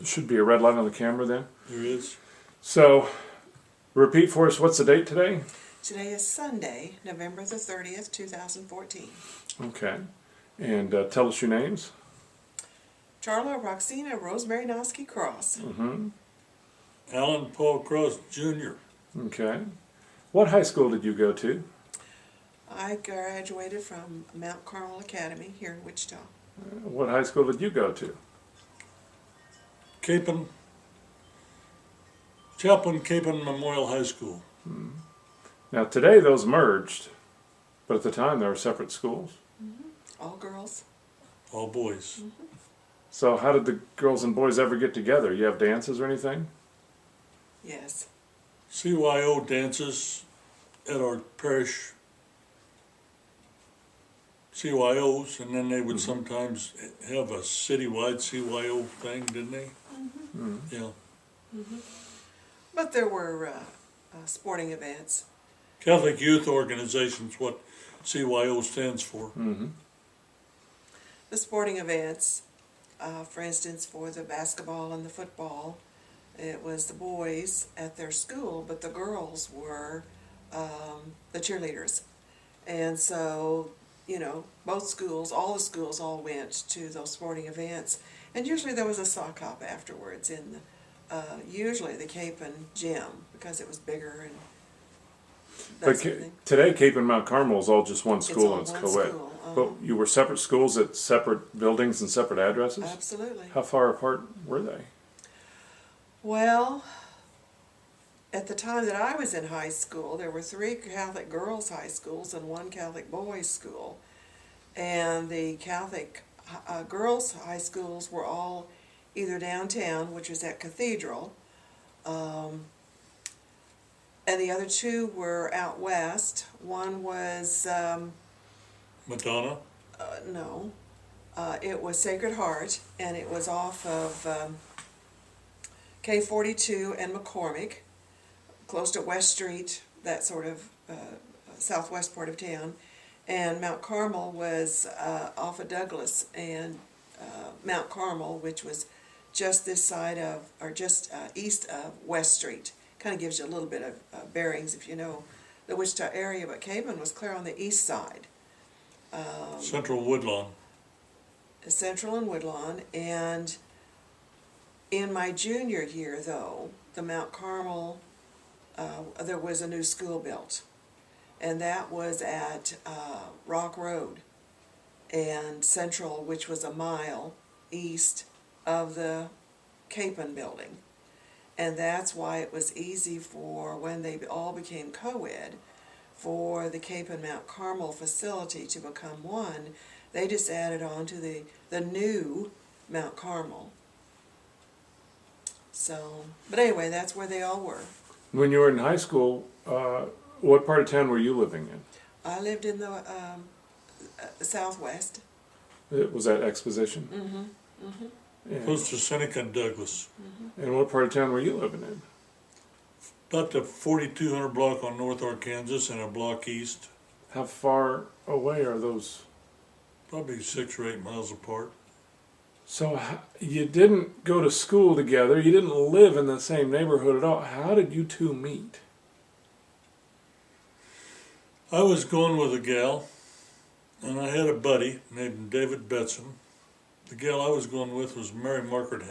Should be a red light on the camera then. There is. So, repeat for us, what's the date today? Today is Sunday, November the 30th, 2014. Okay. And tell us your names. Charla Roxina Rosemary Nosky Cross. Mm-hmm. Alan Paul Cross Jr. Okay. What high school did you go to? I graduated from Mount Carmel Academy here in Wichita. What high school did you go to? Chaplain Capon Memorial High School. Hmm. Now today those merged, but at the time they were separate schools. All girls. All boys. So how did the girls and boys ever get together? You have dances or anything? Yes. CYO dances at our parish CYOs, and then they would sometimes have a citywide CYO thing, didn't they? Yeah. But there were sporting events. Catholic Youth Organization's what CYO stands for. The sporting events, for instance, for the basketball and the football, it was the boys at their school, but the girls were the cheerleaders. And so, you know, both schools, all the schools all went to those sporting events. And usually there was a sock hop afterwards in usually the Capon gym, because it was bigger and that But sort of thing. today Cape and Mount Carmel is all just one It's school all and it's one co-ed. school, But you were separate schools at separate buildings and separate addresses? Absolutely. How far apart were they? Well, at the time that I was in high school, there were 3 Catholic girls' high schools and 1 Catholic boys' school. And the Catholic girls' high schools were all either downtown, which was at Cathedral, and the other 2 were out west. One was, Madonna. no, it was Sacred Heart, and it was off of K42 and McCormick, close to West Street, that sort of southwest part of town. And Mount Carmel was off of Douglas and Mount Carmel, which was just this side of, or just east of West Street. Kind of gives you a little bit of bearings if you know the Wichita area, but Capon was clear on the east side. Central Woodlawn. Central and Woodlawn. And in my junior year, though, the Mount Carmel, there was a new school built. And that was at Rock Road and Central, which was a mile east of the Capon building. And that's why it was easy for, when they all became co-ed, for the Capon Mount Carmel facility to become one. They just added on to the new Mount Carmel. So, but anyway, that's where they all were. When you were in high school, what part of town were you living in? I lived in the southwest. Was that Exposition? Close to Seneca and Douglas. And what part of town were you living in? About the 4200 block on North Arkansas and a block east. How far away are those? Probably 6 or 8 miles apart. So you didn't go to school together, you didn't live in the same neighborhood at all. How did you two meet? I was going with a gal, and I had a buddy named David Betson. The gal I was going with was Mary Margaret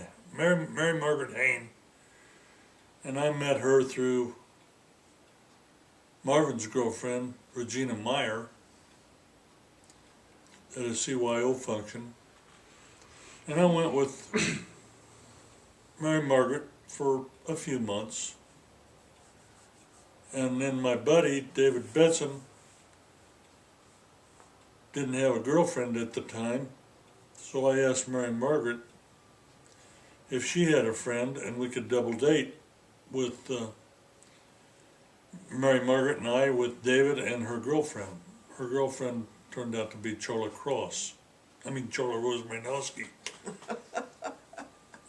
Hain, and I met her through Marvin's girlfriend, Regina Meyer, at a CYO function. And I went with Mary Margaret for a few months. And then my buddy, David Betson, didn't have a girlfriend at the time, so I asked Mary Margaret if she had a friend and we could double date with Mary Margaret and I with David and her girlfriend. Her girlfriend turned out to be Charla Rosemary Nosky.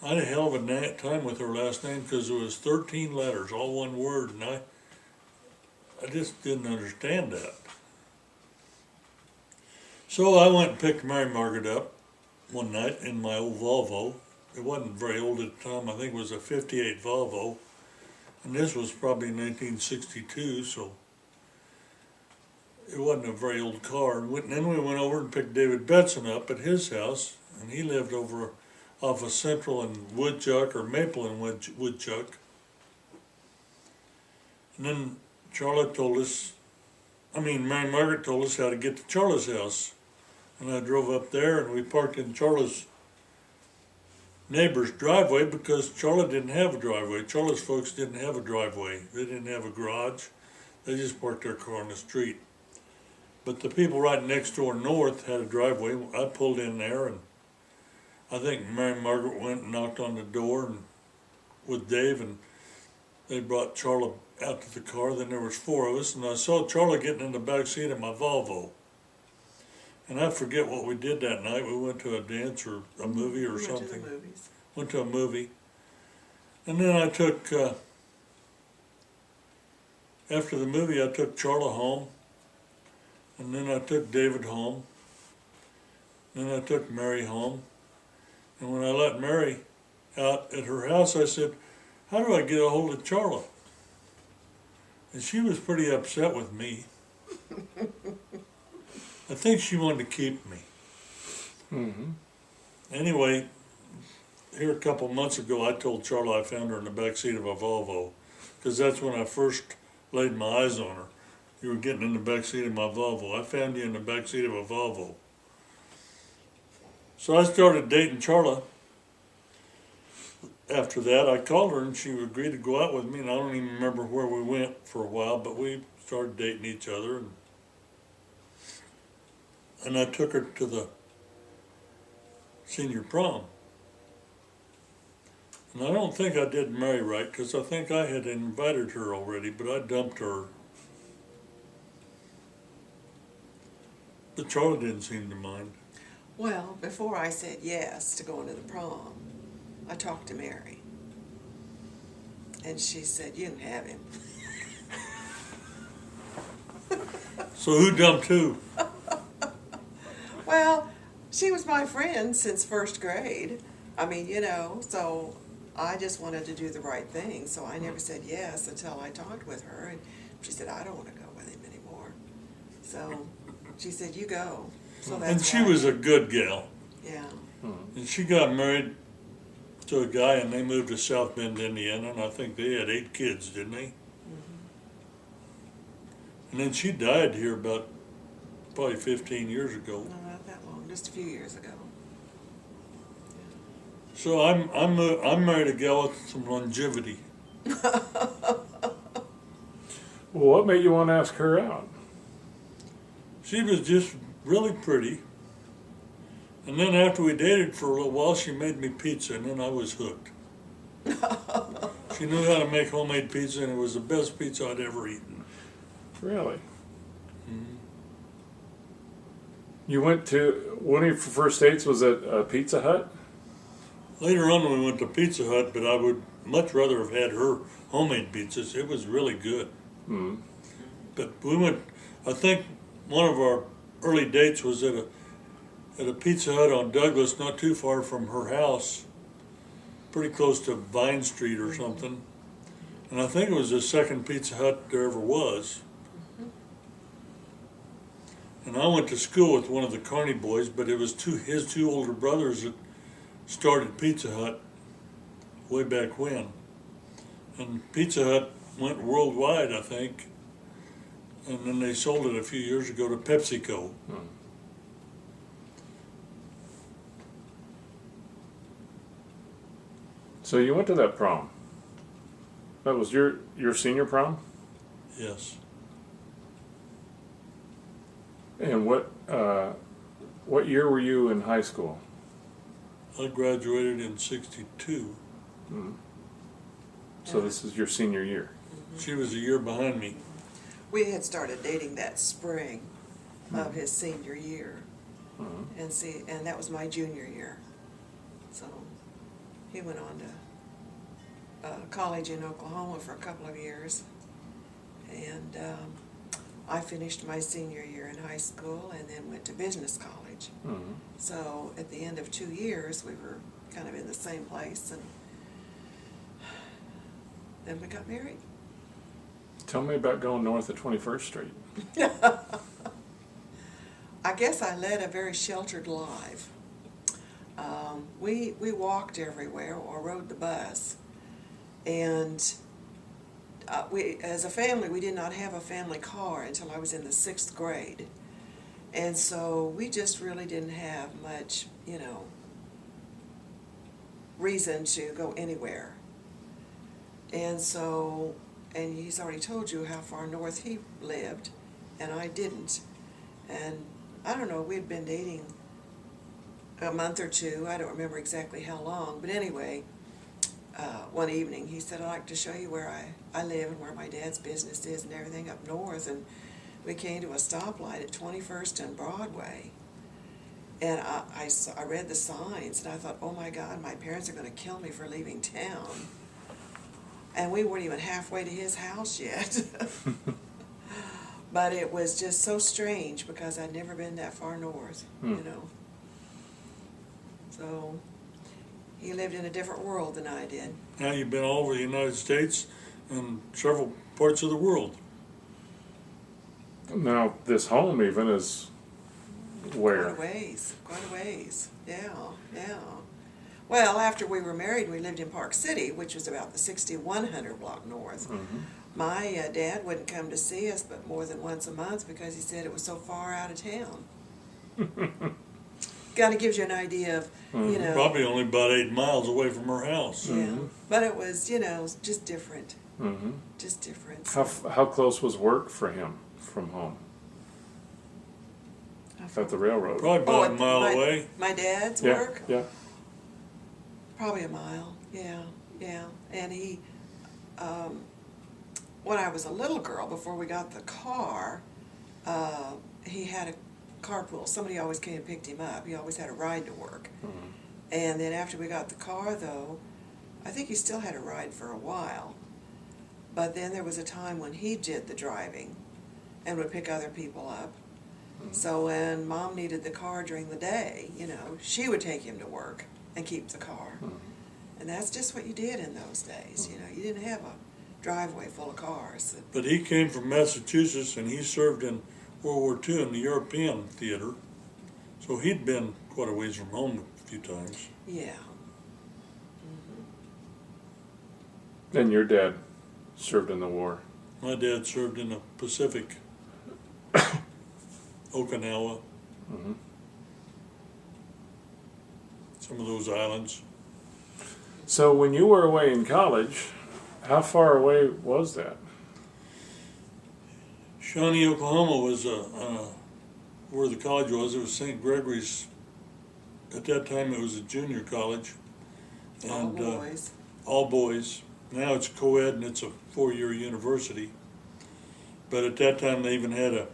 I had a hell of a time with her last name because it was 13 letters, all one word, and I just didn't understand that. So I went and picked Mary Margaret up one night in my old Volvo, it wasn't very old at the time. I think it was a 58 Volvo. And this was probably 1962, so it wasn't a very old car. And then we went over and picked David Betson up at his house, and he lived over off of Central and Woodchuck, or Maple and Woodchuck. And then Mary Margaret told us how to get to Charlie's house. And I drove up there, and we parked in Charlie's neighbor's driveway because Charlotte didn't have a driveway. Charlotte's folks didn't have a driveway. They didn't have a garage. They just parked their car on the street. But the people right next door north had a driveway. I pulled in there, and I think Mary Margaret went and knocked on the door and with Dave, and they brought Charlotte out to the car. Then there was four of us, and I saw Charlotte getting in the back seat of my Volvo. And I forget what we did that night. We went to a dance or a movie or something. Went to the movies. Went to a movie. And then I took, after the movie, I took Charla home. And then I took David home. Then I took Mary home. And when I let Mary out at her house, I said, how do I get a hold of Charla? And she was pretty upset with me. I think she wanted to keep me. Mm-hmm. Anyway, here a couple months ago, I told Charla I found her in the back seat of a Volvo, because that's when I first laid my eyes on her. You were getting in the back seat of my Volvo. I found you in the back seat of a Volvo. So I started dating Charla. After that, I called her and she agreed to go out with me, and I don't even remember where we went for a while, but we started dating each other. And I took her to the senior prom. And I don't think I did Mary right, because I think I had invited her already, but I dumped her. But Charlie didn't seem to mind. Well, before I said yes to going to the prom, I talked to Mary. And she said, you can have him. So who dumped who? Well, she was my friend since first grade. I mean, so I just wanted to do the right thing. So I never said yes until I talked with her. And she said, I don't want to go with him anymore. So she said, you go. So that's And she why I was a did. good gal. Yeah. And she got married to a guy, and they moved to South Bend, Indiana, and I think they had 8 kids, didn't they? And then she died here about probably 15 years ago. No, not that long, just a few years ago. So I'm married a gal with some longevity. Well, what made you want to ask her out? She was just really pretty. And then after we dated for a little while, she made me pizza, and then I was hooked. She knew how to make homemade pizza, and it was the best pizza I'd ever eaten. Really? Mm-hmm. You went to, one of your first dates was at Pizza Hut? Later on, we went to Pizza Hut, but I would much rather have had her homemade pizzas. It was really good. Mm. But we went, I think one of our early dates was at a Pizza Hut on Douglas, not too far from her house, pretty close to Vine Street or something. And I think it was the second Pizza Hut there ever was. And I went to school with one of the Carney boys, but it was his two older brothers that started Pizza Hut way back when. And Pizza Hut went worldwide, I think. And then they sold it a few years ago to PepsiCo. So you went to that prom. That was your senior prom? Yes. And what year were you in high school? I graduated in '62. Mm. So this is your senior year. She was a year behind me. We had started dating that spring of his senior year. And that was my junior year. So he went on to college in Oklahoma for a couple of years. And I finished my senior year in high school and then went to business college. Mm-hmm. So at the end of 2 years, we were kind of in the same place, and then we got married. Tell me about going north of 21st Street. I guess I led a very sheltered life. We walked everywhere or rode the bus, and we, as a family, we did not have a family car until I was in the 6th grade, and so we just really didn't have much, you know, reason to go anywhere. And so, and he's already told you how far north he lived, and I didn't. And I don't know, we'd been dating a month or two, I don't remember exactly how long, but anyway, one evening he said, I'd like to show you where I live and where my dad's business is and everything up north. And we came to a stoplight at 21st and Broadway. And I read the signs, and I thought, oh my God, my parents are going to kill me for leaving town. And we weren't even halfway to his house yet. But it was just so strange because I'd never been that far north, you know. So he lived in a different world than I did. Now you've been all over the United States and several parts of the world. Now, this home even is where? Quite a ways, yeah. Well, after we were married, we lived in Park City, which was about the 6100 block north. Mm-hmm. My dad wouldn't come to see us but more than once a month because he said it was so far out of town. Kind of gives you an idea of, you know. Probably only about 8 miles away from her house. Yeah, but it was, you know, just different. Mm-hmm. Just different. How close was work for him from home? At the railroad? Probably about a mile my, away. My dad's Yeah, work? yeah. Probably a mile, yeah. And he, when I was a little girl, before we got the car, he had a carpool. Somebody always came and picked him up. He always had a ride to work. Mm-hmm. And then after we got the car, though, I think he still had a ride for a while. But then there was a time when he did the driving and would pick other people up. Mm-hmm. So when Mom needed the car during the day, you know, she would take him to work and keep the car. Mm-hmm. And that's just what you did in those days, you know. You didn't have a driveway full of cars. But he came from Massachusetts and he served in World War II in the European theater. So he'd been quite a ways from home a few times. Yeah. And your dad served in the war. My dad served in the Pacific, Okinawa, Mm-hmm. some of those islands. So when you were away in college, how far away was that? Shawnee, Oklahoma was where the college was. It was St. Gregory's. At that time, it was a junior college. All And, boys. all boys. Now it's co-ed and it's a 4-year university. But at that time, they even had a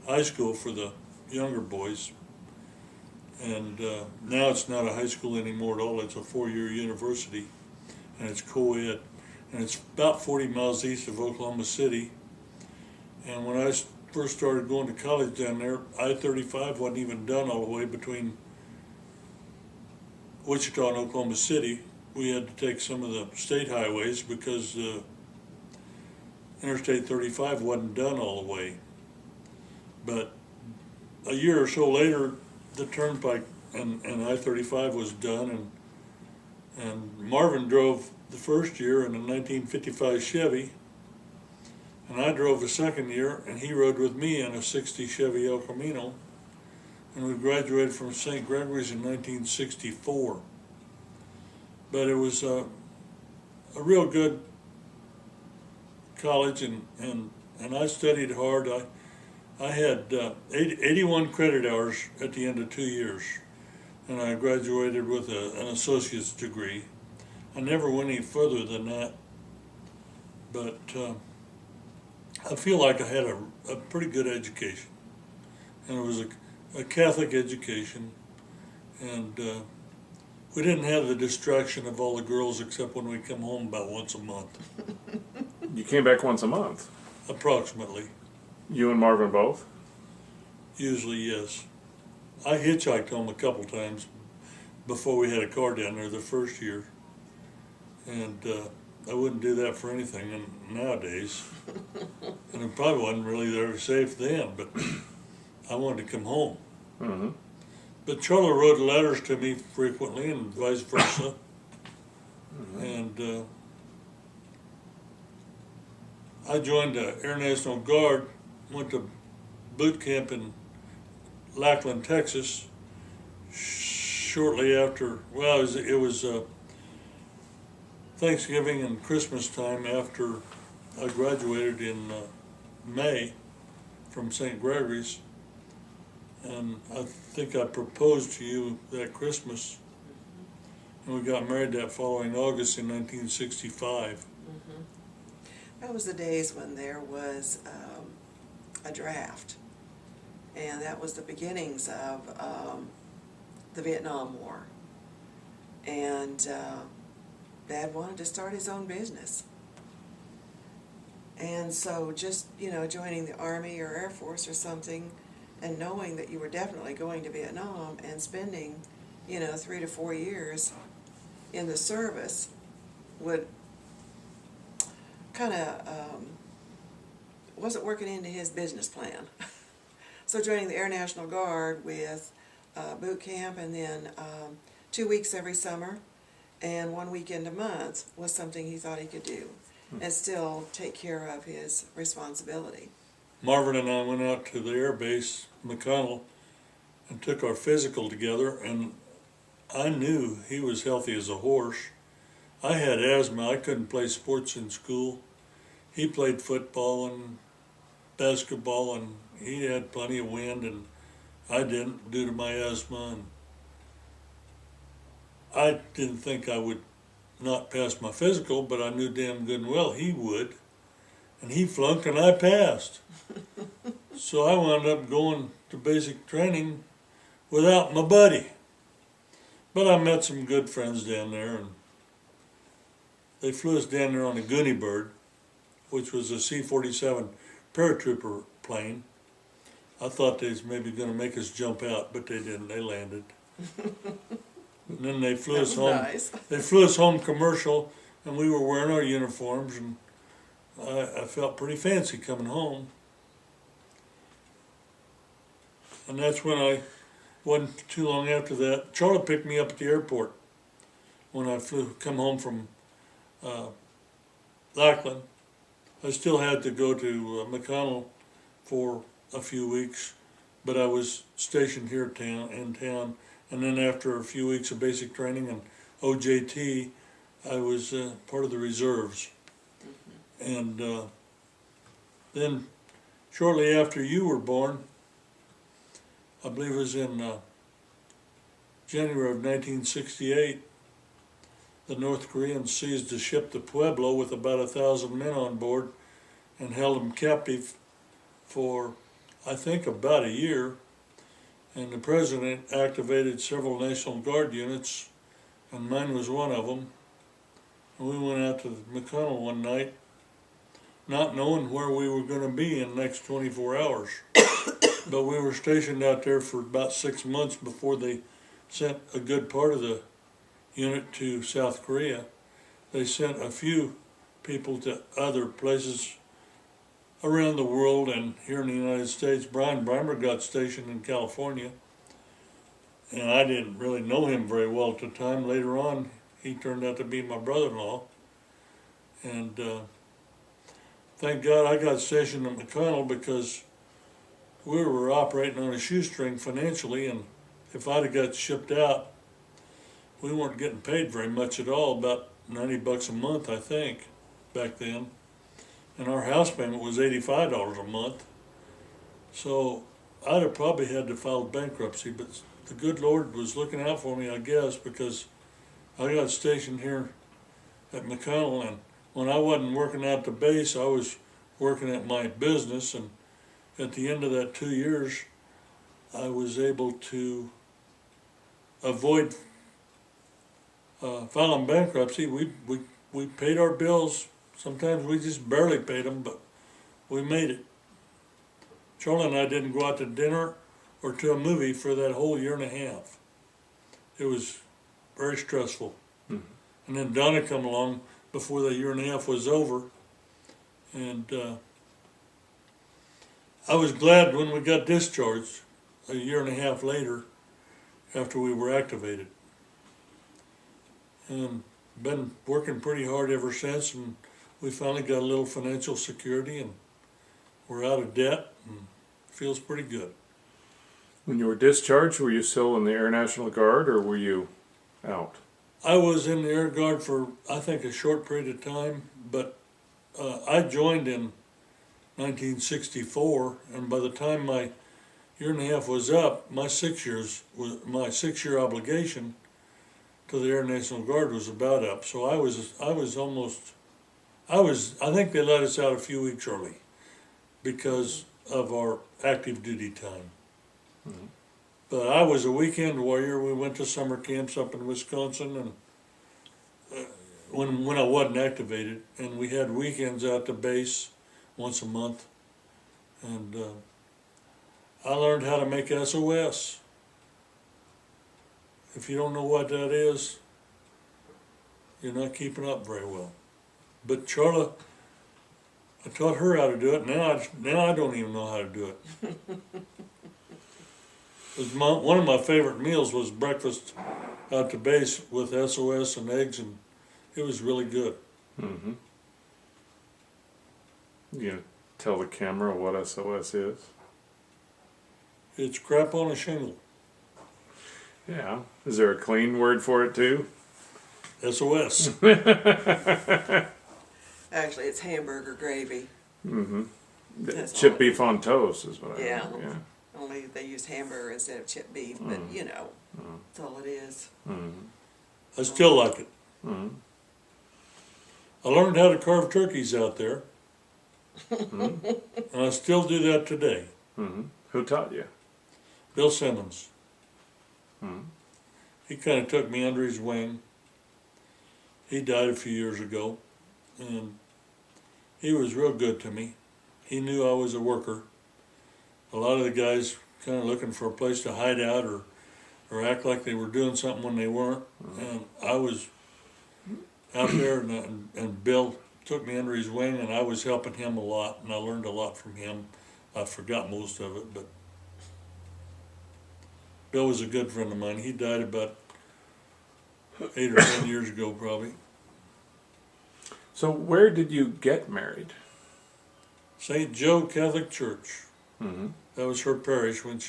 high school for the younger boys. And now it's not a high school anymore at all. It's a 4-year university, and it's co-ed. And it's about 40 miles east of Oklahoma City. And when I first started going to college down there, I-35 wasn't even done all the way between Wichita and Oklahoma City. We had to take some of the state highways because Interstate 35 wasn't done all the way. But a year or so later, the turnpike and I-35 was done, and Marvin drove the first year in a 1955 Chevy, and I drove the second year, and he rode with me in a 60 Chevy El Camino, and we graduated from St. Gregory's in 1964. But it was a real good college, and I studied hard. I had 81 credit hours at the end of 2 years, and I graduated with an associate's degree. I never went any further than that, but I feel like I had a pretty good education, and it was a Catholic education, and we didn't have the distraction of all the girls except when we come home about once a month, You came back once a month. approximately. You and Marvin both? Usually, yes. I hitchhiked home a couple times, before we had a car down there the first year. And I wouldn't do that for anything nowadays. And it probably wasn't really very safe then, but I wanted to come home. Mm-hmm. But Charlie wrote letters to me frequently and vice versa. And I joined the Air National Guard, went to boot camp in Lackland, Texas, shortly after, well, it was Thanksgiving and Christmas time after I graduated in May from St. Gregory's. And I think I proposed to you that Christmas. And we got married that following August in 1965. That was the days when there was a draft, and that was the beginnings of the Vietnam War. And Dad wanted to start his own business. And so just, joining the Army or Air Force or something, and knowing that you were definitely going to Vietnam and spending, 3 to 4 years in the service would kind of wasn't working into his business plan. So joining the Air National Guard with boot camp and then 2 weeks every summer and 1 weekend a month was something he thought he could do and still take care of his responsibility. Marvin and I went out to the air base, McConnell, and took our physical together, and I knew he was healthy as a horse. I had asthma. I couldn't play sports in school. He played football and basketball, and he had plenty of wind, and I didn't due to my asthma. And I didn't think I would not pass my physical, but I knew damn good and well he would. And he flunked and I passed. So I wound up going to basic training without my buddy. But I met some good friends down there, and they flew us down there on a Goonie Bird, which was a C-47 paratrooper plane. I thought they was maybe going to make us jump out, but they didn't. They landed. And then they flew us home. Nice. They flew us home commercial, and we were wearing our uniforms, and I felt pretty fancy coming home. And that's when wasn't too long after that, Charlie picked me up at the airport when I come home from Lackland. I still had to go to McConnell for a few weeks, but I was stationed here in town. And then after a few weeks of basic training and OJT, I was part of the reserves. And then shortly after you were born, I believe it was in January of 1968, the North Koreans seized a ship, the Pueblo, with about 1,000 men on board and held them captive for, I think, about a year. And the president activated several National Guard units, and mine was one of them. And we went out to McConnell one night, not knowing where we were going to be in the next 24 hours. But we were stationed out there for about 6 months before they sent a good part of the unit to South Korea. They sent a few people to other places around the world and here in the United States. Brian Breimer got stationed in California, and I didn't really know him very well at the time. Later on, he turned out to be my brother-in-law, and thank God I got stationed at McConnell because we were operating on a shoestring financially, and if I'd have got shipped out, we weren't getting paid very much at all, about $90 a month, I think, back then. And our house payment was $85 a month. So I'd have probably had to file bankruptcy, but the good Lord was looking out for me, I guess, because I got stationed here at McConnell, and when I wasn't working at the base, I was working at my business, and at the end of that 2 years, I was able to avoid filing bankruptcy. We paid our bills. Sometimes we just barely paid them, but we made it. Charlie and I didn't go out to dinner or to a movie for that whole year and a half. It was very stressful. Mhm. And then Donna come along before the year and a half was over, and I was glad when we got discharged a year and a half later after we were activated. And been working pretty hard ever since, and we finally got a little financial security, and we're out of debt, and feels pretty good. When you were discharged, were you still in the Air National Guard or were you out? I was in the Air Guard for, I think, a short period of time, but I joined in 1964, and by the time my year and a half was up, my 6 years was my 6 year obligation to the Air National Guard was about up. So I think they let us out a few weeks early because of our active duty time. Mhm. But I was a weekend warrior. We went to summer camps up in Wisconsin, and when I wasn't activated, and we had weekends out to base once a month, and I learned how to make SOS. If you don't know what that is, you're not keeping up very well. But Charla, I taught her how to do it. Now I don't even know how to do it. One of my favorite meals was breakfast out to base with SOS and eggs, and it was really good. Mm-hmm. You gonna tell the camera what SOS is? It's crap on a shingle. Yeah. Is there a clean word for it too? SOS. Actually, it's hamburger gravy. Mm-hmm. That's Chip all it beef on toast is what I Yeah. know. Yeah. Only they use hamburger instead of chipped beef, but you know, that's all it is. Mm-hmm. I still like it. Mm-hmm. I learned how to carve turkeys out there, Mm-hmm. and I still do that today. Mm-hmm. Who taught you? Bill Simmons. Mm-hmm. He kind of took me under his wing. He died a few years ago, and he was real good to me. He knew I was a worker. A lot of the guys kind of looking for a place to hide out or act like they were doing something when they weren't. And I was out there, and Bill took me under his wing, and I was helping him a lot, and I learned a lot from him. I forgot most of it, but Bill was a good friend of mine. He died about 8 or 10 years ago, probably. So where did you get married? St. Joe Catholic Church. Mm-hmm. That was her parish when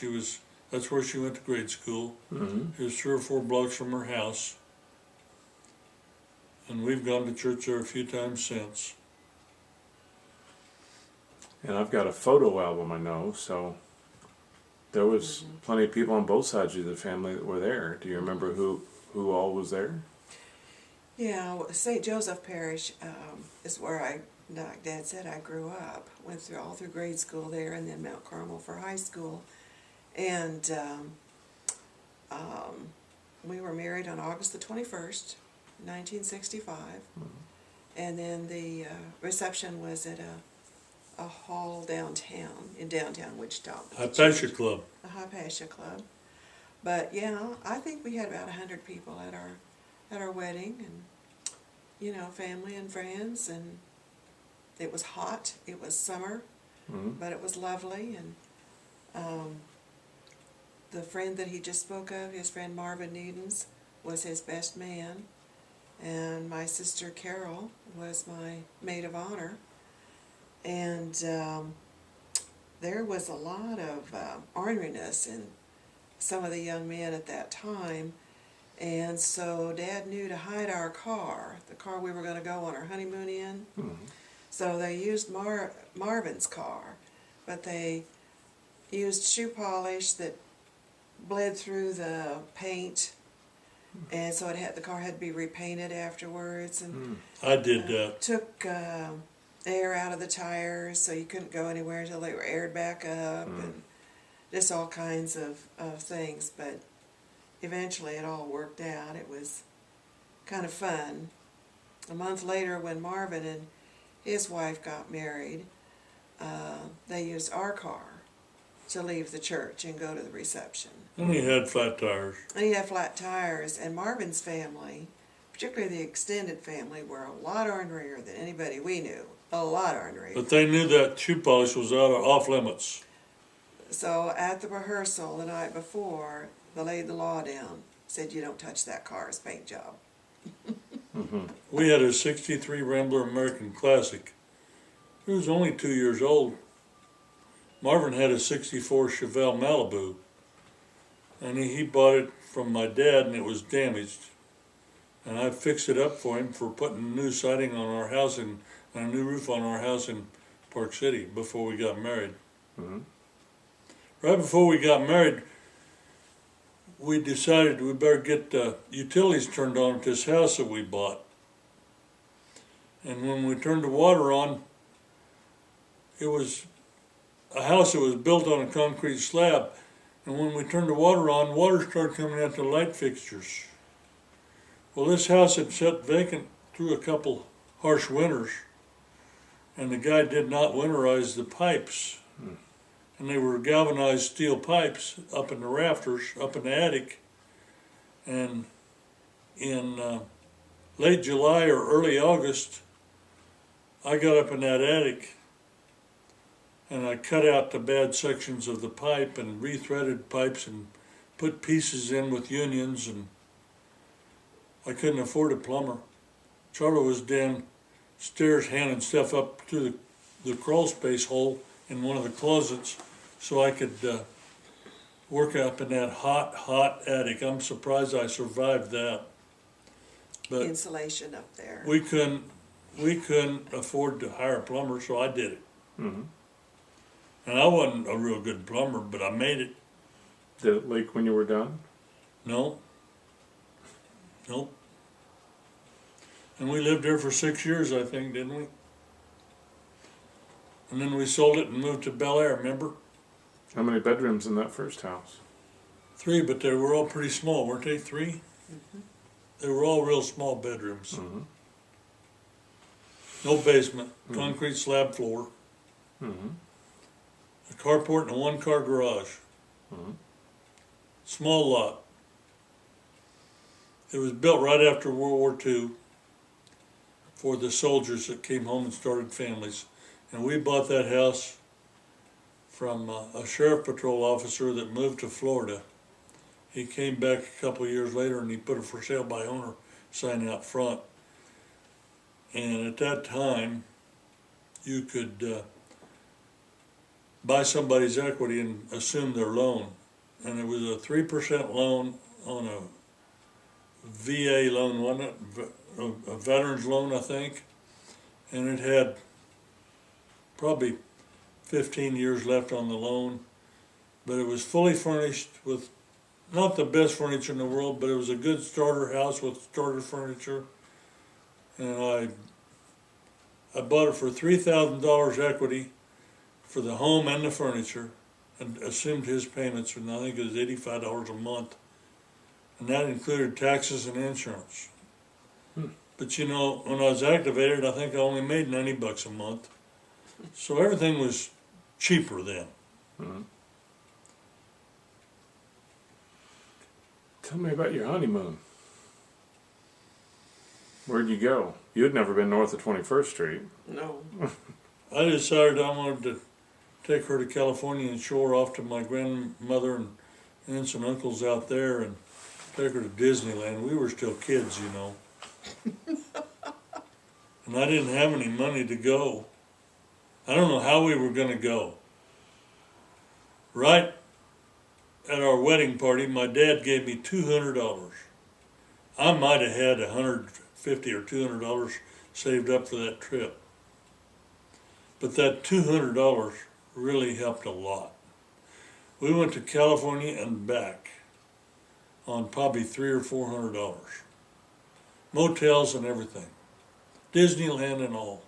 that's where she went to grade school. Mm-hmm. It was 3 or 4 blocks from her house. And we've gone to church there a few times since. And I've got a photo album, I know, so there was plenty of people on both sides of the family that were there. Do you remember who all was there? Yeah, St. Joseph Parish is where like Dad said, I grew up. Went all through grade school there, and then Mount Carmel for high school. And we were married on August the 21st, 1965. Mm-hmm. And then the reception was at a hall in downtown Wichita. Hypatia Club. The Hypatia Club. But yeah, I think we had about 100 people at our wedding, and you know, family and friends, and it was hot. It was summer, Mm-hmm. but it was lovely. And the friend that he just spoke of, his friend Marvin Newtons, was his best man, and my sister Carol was my maid of honor. And there was a lot of orneriness in some of the young men at that time. And so Dad knew to hide our car, the car we were going to go on our honeymoon in. Mm-hmm. So they used Marvin's car, but they used shoe polish that bled through the paint, and so the car had to be repainted afterwards. And I did that. took air out of the tires, so you couldn't go anywhere until they were aired back up, and just all kinds of things. But eventually it all worked out. It was kind of fun. A month later, when Marvin and his wife got married, they used our car to leave the church and go to the reception. And he had flat tires. And he had flat tires, and Marvin's family, particularly the extended family, were a lot ornerier than anybody we knew. A lot ornerier. But they knew that shoe polish was off limits. So at the rehearsal the night before, they laid the law down, said you don't touch that car's paint job. We had a 63 Rambler American Classic. It was only 2 years old. Marvin had a 64 Chevelle Malibu. And he bought it from my dad and it was damaged. And I fixed it up for him for putting a new siding on our house and a new roof on our house in Park City before we got married. Mm-hmm. Right before we got married, we decided we better get the utilities turned on at this house that we bought. And when we turned the water on, it was a house that was built on a concrete slab. And when we turned the water on, water started coming out the light fixtures. Well, this house had sat vacant through a couple harsh winters, and the guy did not winterize the pipes. And they were galvanized steel pipes up in the rafters, up in the attic. And in late July or early August, I got up in that attic and I cut out the bad sections of the pipe and rethreaded pipes and put pieces in with unions, and I couldn't afford a plumber. Charlie was downstairs handing stuff up through the crawl space hole in one of the closets so I could work up in that hot attic. I'm surprised I survived that. But Insulation up there. we couldn't afford to hire a plumber, so I did it. Mm-hmm. And I wasn't a real good plumber, but I made it. Did it leak when you were done? No. Nope. And we lived there for 6 years, I think, didn't we? And then we sold it and moved to Bel Air, remember? How many bedrooms in that first house? 3, but they were all pretty small, weren't they? 3? Mm-hmm. They were all real small bedrooms. Mm-hmm. No basement, Mhm. concrete slab floor, Mm-hmm. a carport and a one-car garage. Mm-hmm. Small lot. It was built right after World War II for the soldiers that came home and started families. And we bought that house from a sheriff patrol officer that moved to Florida. He came back a couple of years later and he put a for sale by owner sign out front. And at that time, you could buy somebody's equity and assume their loan. And it was a 3% loan on a VA loan, wasn't it? A veteran's loan, I think. And it had probably 15 years left on the loan. But it was fully furnished with not the best furniture in the world, but it was a good starter house with starter furniture. And I bought it for $3,000 equity for the home and the furniture, and assumed his payments, and I think it was $85 a month. And that included taxes and insurance. But you know, when I was activated, I think I only made $90 a month. So everything was cheaper then. Mm-hmm. Tell me about your honeymoon. Where'd you go? You had never been north of 21st Street. No. I decided I wanted to take her to California and show her off to my grandmother and aunts and uncles out there and take her to Disneyland. We were still kids, you know. And I didn't have any money to go. I don't know how we were going to go. Right at our wedding party, my dad gave me $200. I might have had $150 or $200 saved up for that trip. But that $200 really helped a lot. We went to California and back on probably $300 or $400. Motels and everything. Disneyland and all.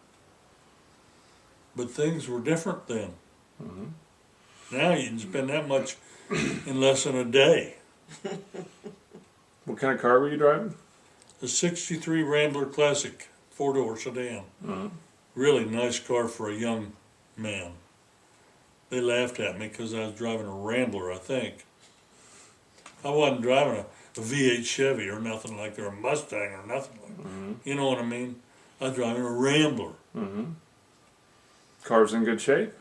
But things were different then. Mm-hmm. Now you can spend that much in less than a day. What kind of car were you driving? A 63 Rambler Classic, 4-door sedan. Mm-hmm. Really nice car for a young man. They laughed at me because I was driving a Rambler, I think. I wasn't driving a V8 Chevy or nothing like that, or a Mustang or nothing like that. You know what I mean? I was driving a Rambler. Car's in good shape?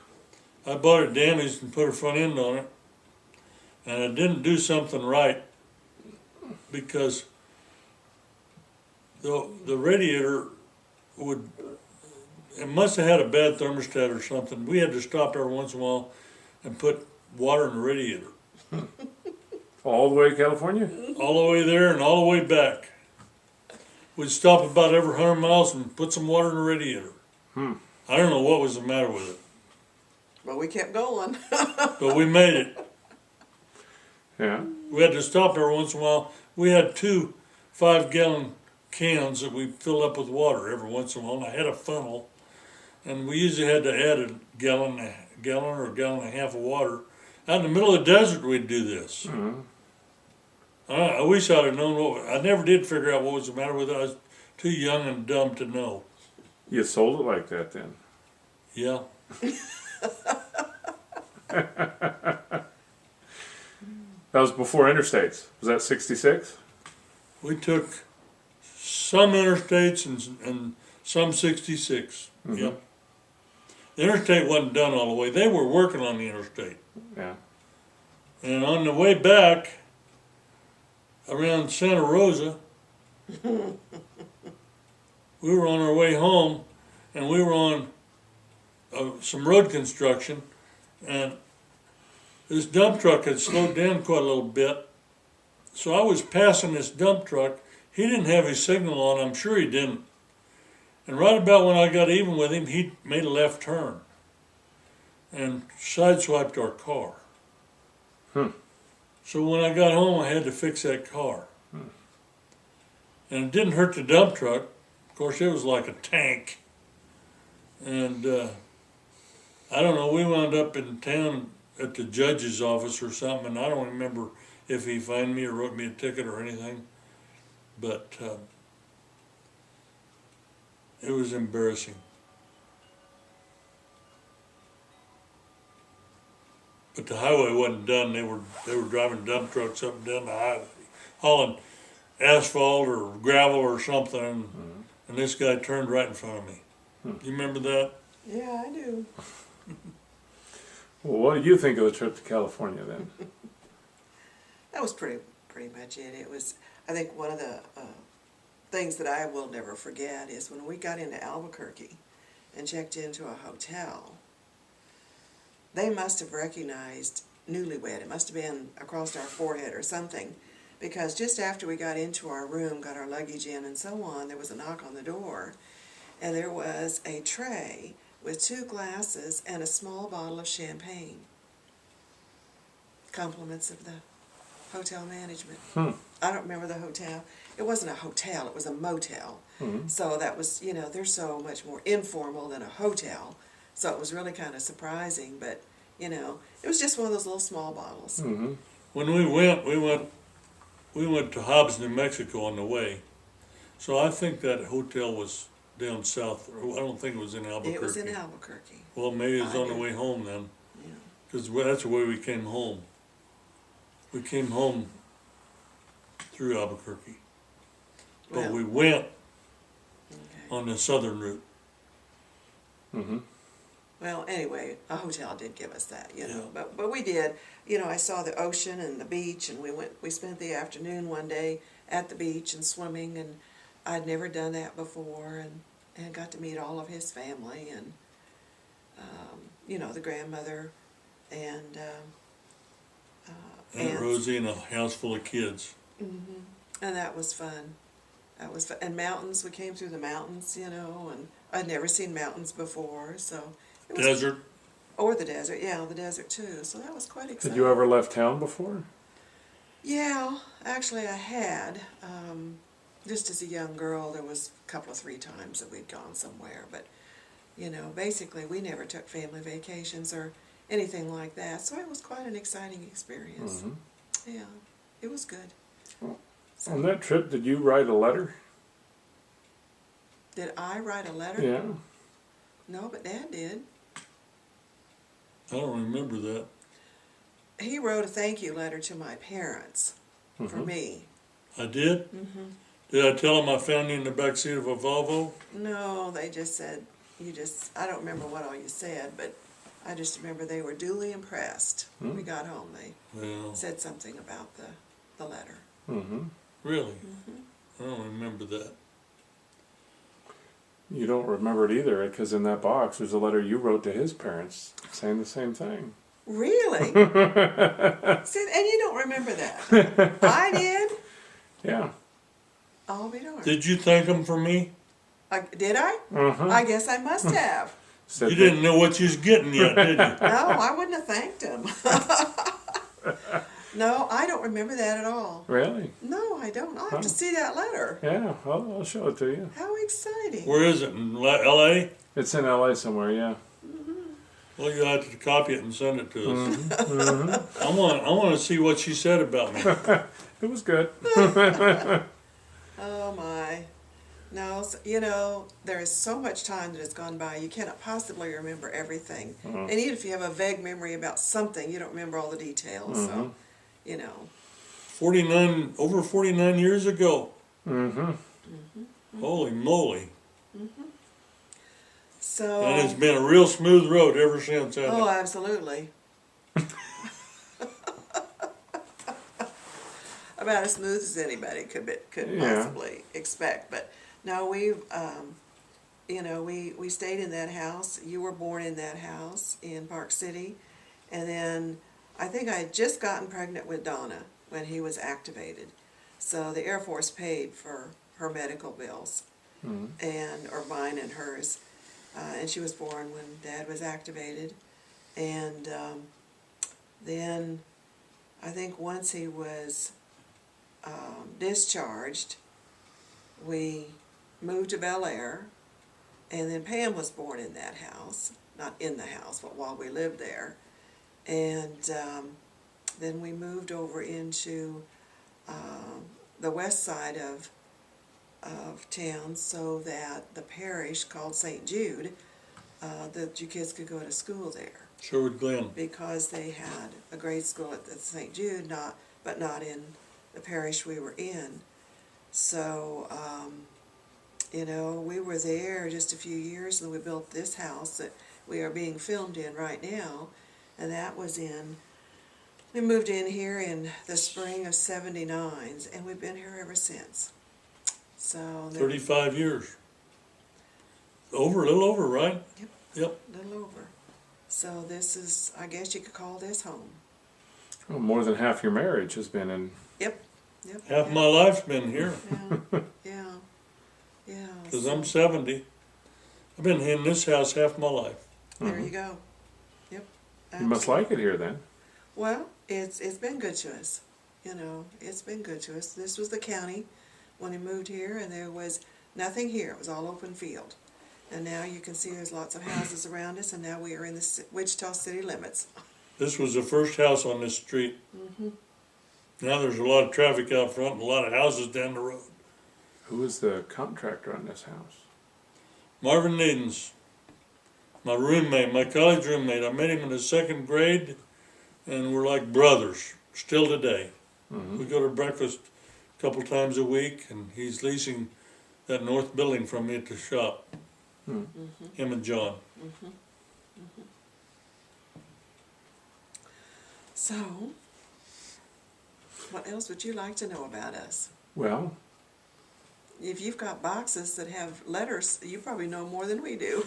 I bought it damaged and put a front end on it, and I didn't do something right because the radiator would, it must have had a bad thermostat or something. We had to stop every once in a while and put water in the radiator. All the way to California? All the way there and all the way back. We'd stop about every 100 miles and put some water in the radiator. I don't know what was the matter with it, But we kept going. but we made it. Yeah. We had to stop every once in a while. We had 2 5-gallon cans that we filled up with water every once in a while, and I had a funnel, and we usually had to add a gallon or a gallon and a half of water. Out in the middle of the desert, we'd do this. I wish I'd have known what. I never did figure out what was the matter with it. I was too young and dumb to know. You sold it like that then? Yeah. That was before interstates. Was that 66? We took some interstates and some 66. Yep. The interstate wasn't done all the way. They were working on the interstate. Yeah. And on the way back, around Santa Rosa, we were on our way home, and we were on some road construction, and this dump truck had slowed down quite a little bit. So I was passing this dump truck. He didn't have his signal on. I'm sure he didn't. And right about when I got even with him, he made a left turn and sideswiped our car. So when I got home, I had to fix that car. And it didn't hurt the dump truck. Of course, it was like a tank. And I don't know, we wound up in town at the judge's office or something, and I don't remember if he fined me or wrote me a ticket or anything. But it was embarrassing. But the highway wasn't done. They were driving dump trucks up and down the highway, hauling asphalt or gravel or something, and this guy turned right in front of me. You remember that? Yeah, I do. Well, what do you think of the trip to California then? That was pretty much it. It was, I think, one of the things that I will never forget is when we got into Albuquerque and checked into a hotel. They must have recognized newlywed. It must have been across our forehead or something, because just after we got into our room, got our luggage in and so on, there was a knock on the door, and there was a tray with 2 glasses and a small bottle of champagne. Compliments of the hotel management. I don't remember the hotel. It wasn't a hotel, it was a motel. So that was, you know, they're so much more informal than a hotel. So it was really kind of surprising, but, you know, it was just one of those little small bottles. When we went to Hobbs, New Mexico on the way. So I think that hotel was down south. I don't think it was in Albuquerque. It was in Albuquerque. Well, maybe it was on the way home then, Yeah. because that's the way we came home. We came home through Albuquerque, but Well, we went okay. on the southern route. Well, anyway, a hotel did give us that, you know. Yeah. But we did. You know, I saw the ocean and the beach, and we spent the afternoon one day at the beach and swimming, and I'd never done that before, and got to meet all of his family, and you know, the grandmother and Aunt Rosie and a house full of kids. and that was fun. That was fun. And mountains, we came through the mountains, you know, and I'd never seen mountains before, so it was, Desert. or the desert, yeah, the desert too. So that was quite exciting. Had you ever left town before? Yeah, actually I had. Just as a young girl, there was a couple of 3 times that we'd gone somewhere, but, you know, basically we never took family vacations or anything like that, so it was quite an exciting experience. Yeah, it was good. On that trip, did you write a letter? Did I write a letter? Yeah. No, but Dad did. I don't remember that. He wrote a thank you letter to my parents for me. I did? Mm-hmm. Did I tell him I found you in the back seat of a Volvo? No, they just said, I don't remember what all you said, but I just remember they were duly impressed. When we got home, they Well, said something about the letter. Mm-hmm. really? I don't remember that. You don't remember it either, because in that box there's a letter you wrote to his parents saying the same thing. Really? See, and you don't remember that. I did? Yeah. I'll be darned. Did you thank him for me? Did I? Uh-huh. I guess I must have. Said You didn't know what you was getting yet, did you? No, I wouldn't have thanked him. No, I don't remember that at all. Really? No, I don't. I'll have to see that letter. Yeah, I'll show it to you. How exciting. Where is it? In L.A.? It's in LA somewhere, yeah. Well, you have to copy it and send it to us. I want to see what she said about me. It was good. Oh my. No, you know, there is so much time that has gone by, you cannot possibly remember everything. And even if you have a vague memory about something, you don't remember all the details. So, you know. 49 years ago. Mm-hmm. Holy moly. So. And it's been a real smooth road ever since. hasn't Oh, it? absolutely. About as smooth as anybody could Yeah. possibly expect. But no, we've, you know, we stayed in that house. You were born in that house in Park City. And then I think I had just gotten pregnant with Donna when he was activated. So the Air Force paid for her medical bills, or mine and hers. And she was born when Dad was activated. And then I think once he was discharged, we moved to Bel Air. And then Pam was born in that house. Not in the house, but while we lived there. And then we moved over into the west side of town, so that the parish called St. Jude, that you kids could go to school there, Sherwood Glen. because they had a grade school at the St. Jude, but not in the parish we were in. So, you know, we were there just a few years, and we built this house that we are being filmed in right now, and that was we moved in here in the spring of '79, and we've been here ever since. So 35 years. A little over, right? Yep. Yep. a little over. So this is, I guess you could call this home. Well, more than half your marriage has been in. Yep. Half my life's been here, Yeah. because I'm 70. I've been in this house half my life. There you go. Yep. You must like it here then. Well, it's been good to us. You know, it's been good to us. This was the county when we moved here, and there was nothing here. It was all open field. And now you can see there's lots of houses around us, and now we are in the Wichita city limits. This was the first house on this street. Now there's a lot of traffic out front and a lot of houses down the road. Who was the contractor on this house? Marvin Nadens, my roommate, my college roommate. I met him in the second grade, and we're like brothers still today. We go to breakfast a couple times a week, and he's leasing that north building from me at the shop. Him and John. So, what else would you like to know about us? Well, If you've got boxes that have letters, you probably know more than we do.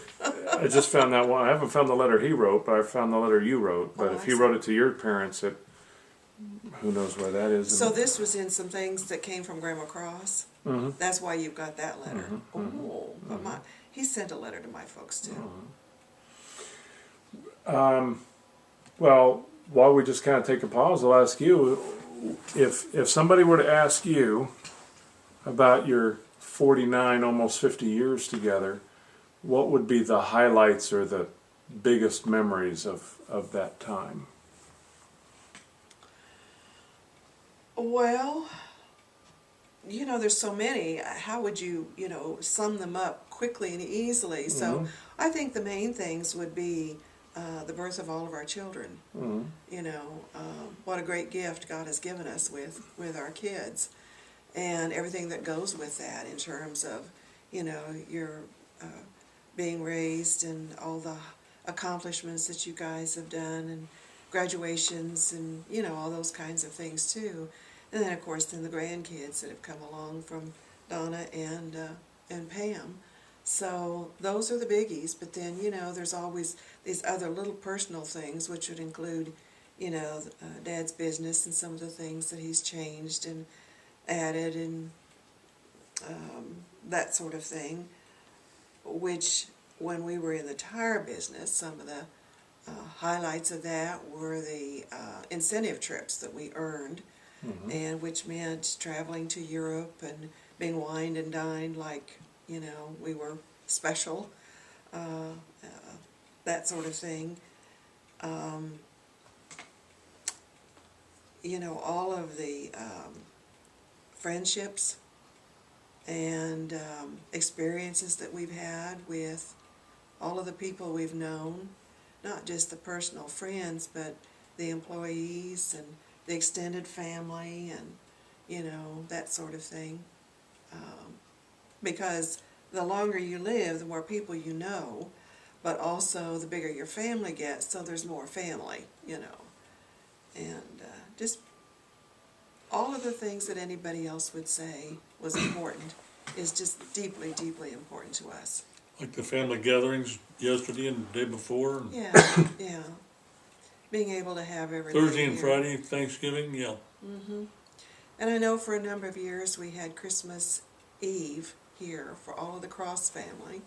I just found that one. I haven't found the letter he wrote, but I found the letter you wrote. But Oh, if I he see. wrote it to your parents, who knows where that is. So this was in some things that came from Grandma Cross. Mm-hmm. That's why you've got that letter. Oh, but he sent a letter to my folks too. Well, while we just kind of take a pause, I'll ask you, if somebody were to ask you about your 49, almost 50 years together, what would be the highlights or the biggest memories of that time? Well, you know, there's so many. How would you, you know, sum them up quickly and easily? So I think the main things would be the birth of all of our children. Mhm. You know, what a great gift God has given us with our kids, and everything that goes with that in terms of, you know, your being raised and all the accomplishments that you guys have done, and graduations, and you know, all those kinds of things too. And then of course then the grandkids that have come along from Donna and Pam. So those are the biggies, but then, you know, there's always these other little personal things, which would include, you know, Dad's business and some of the things that he's changed and added, and that sort of thing, which when we were in the tire business, some of the highlights of that were the incentive trips that we earned, and which meant traveling to Europe and being wined and dined like, you know, we were special, that sort of thing. You know, all of the friendships and experiences that we've had with all of the people we've known, not just the personal friends, but the employees and the extended family, and, you know, that sort of thing. Because the longer you live, the more people you know, but also the bigger your family gets, so there's more family, you know. And just all of the things that anybody else would say was important is just deeply, deeply important to us. Like the family gatherings yesterday and the day before, and Yeah, yeah. Being able to have everything Thursday and here. Friday, Thanksgiving, yeah. And I know for a number of years we had Christmas Eve here for all of the Cross family.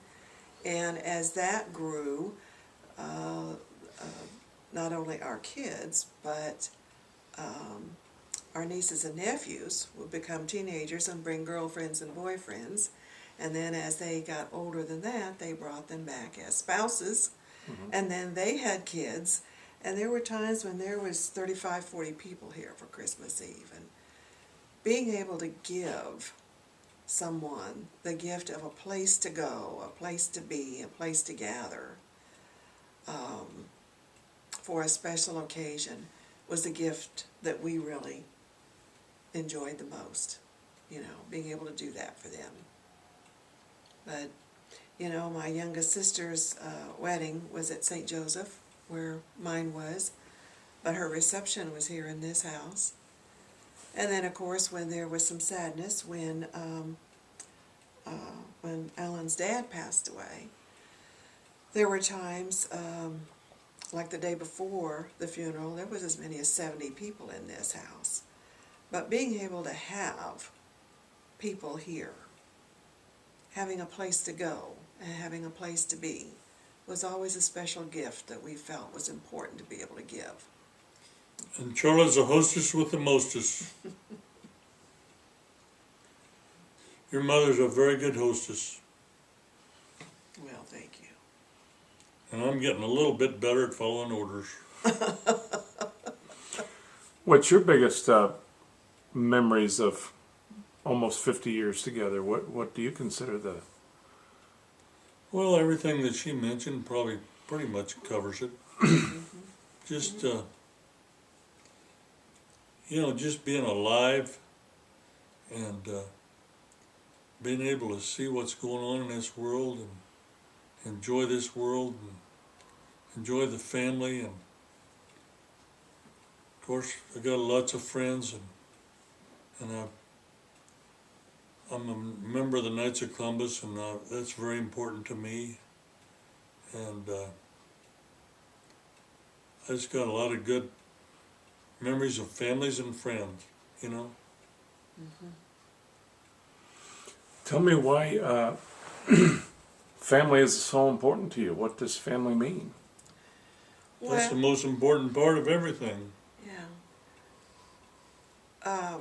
And as that grew, not only our kids, but our nieces and nephews would become teenagers and bring girlfriends and boyfriends. And then as they got older than that, they brought them back as spouses. And then they had kids. And there were times when there was 35, 40 people here for Christmas Eve. And being able to give someone the gift of a place to go, a place to be, a place to gather for a special occasion was the gift that we really enjoyed the most, you know, being able to do that for them. But, you know, my youngest sister's wedding was at St. Joseph, where mine was, but her reception was here in this house. And then, of course, when there was some sadness when Alan's dad passed away, there were times, like the day before the funeral, there was as many as 70 people in this house. But being able to have people here, having a place to go and having a place to be, was always a special gift that we felt was important to be able to give. And Charlotte's a hostess with the mostest. Your mother's a very good hostess. Well, thank you. And I'm getting a little bit better at following orders. What's your biggest memories of almost 50 years together? What do you consider the... Well, everything that she mentioned probably pretty much covers it. Just, you know, just being alive and being able to see what's going on in this world and enjoy this world and enjoy the family. And of course, I got lots of friends, and I'm a member of the Knights of Columbus, and that's very important to me. And I just got a lot of good memories of families and friends, you know. Tell me why family is so important to you. What does family mean? That's the Well, most important part of everything. yeah.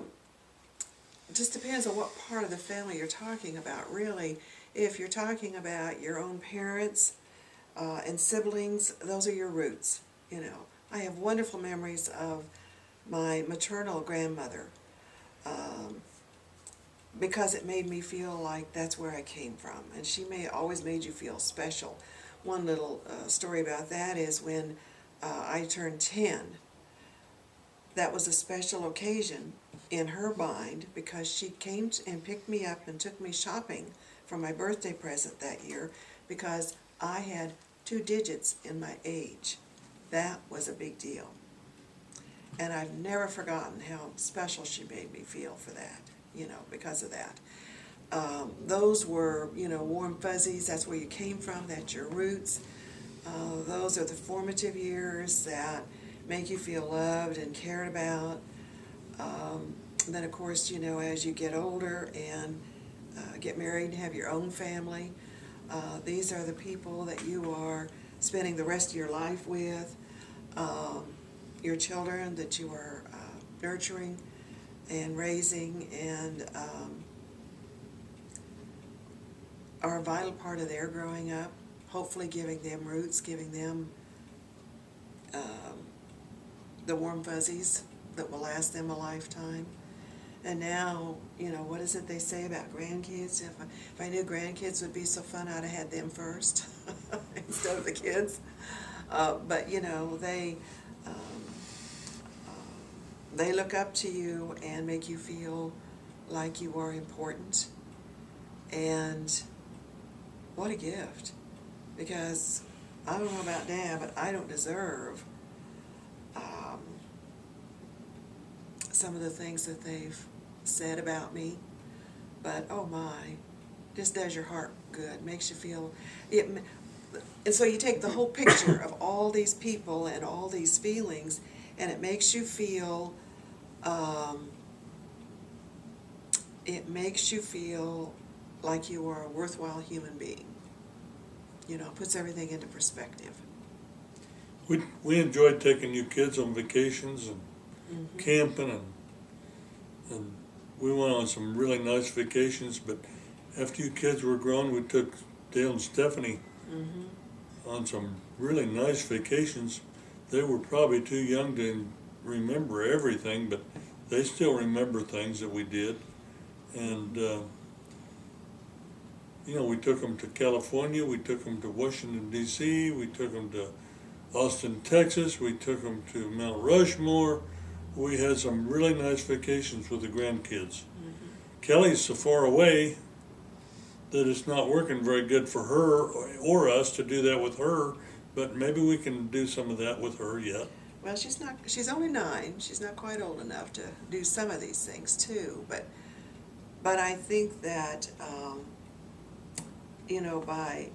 Just depends on what part of the family you're talking about, really. If you're talking about your own parents and siblings, those are your roots, you know. I have wonderful memories of my maternal grandmother because it made me feel like that's where I came from. And she always made you feel special one little story about that is when I turned 10, that was a special occasion in her mind because she came and picked me up and took me shopping for my birthday present that year because I had 2 digits in my age. That was a big deal. And I've never forgotten how special she made me feel for that, because of that. Those were, warm fuzzies. That's where you came from. That's your roots. Those are the formative years that make you feel loved and cared about. Then, of course, as you get older and get married and have your own family, these are the people that you are spending the rest of your life with, your children that you are nurturing and raising, and are a vital part of their growing up, hopefully giving them roots, giving them the warm fuzzies that will last them a lifetime. And now, what is it they say about grandkids? If I knew grandkids would be so fun, I'd have had them first instead of the kids. But they look up to you and make you feel like you are important. And what a gift. Because I don't know about Dad, but I don't deserve some of the things that they've said about me. But oh my, just does your heart good, makes you feel it. And so you take the whole picture of all these people and all these feelings, and it makes you feel like you are a worthwhile human being. Puts everything into perspective. We enjoyed taking you kids on vacations and camping, and we went on some really nice vacations. But after you kids were grown, we took Dale and Stephanie on some really nice vacations. They were probably too young to remember everything, but they still remember things that we did. And we took them to California, we took them to Washington, D.C., we took them to Austin, Texas, we took them to Mount Rushmore. We had some really nice vacations with the grandkids. Kelly's so far away that it's not working very good for her or us to do that with her, but maybe we can do some of that with her yet. Well, she's only 9. She's not quite old enough to do some of these things too, but I think that by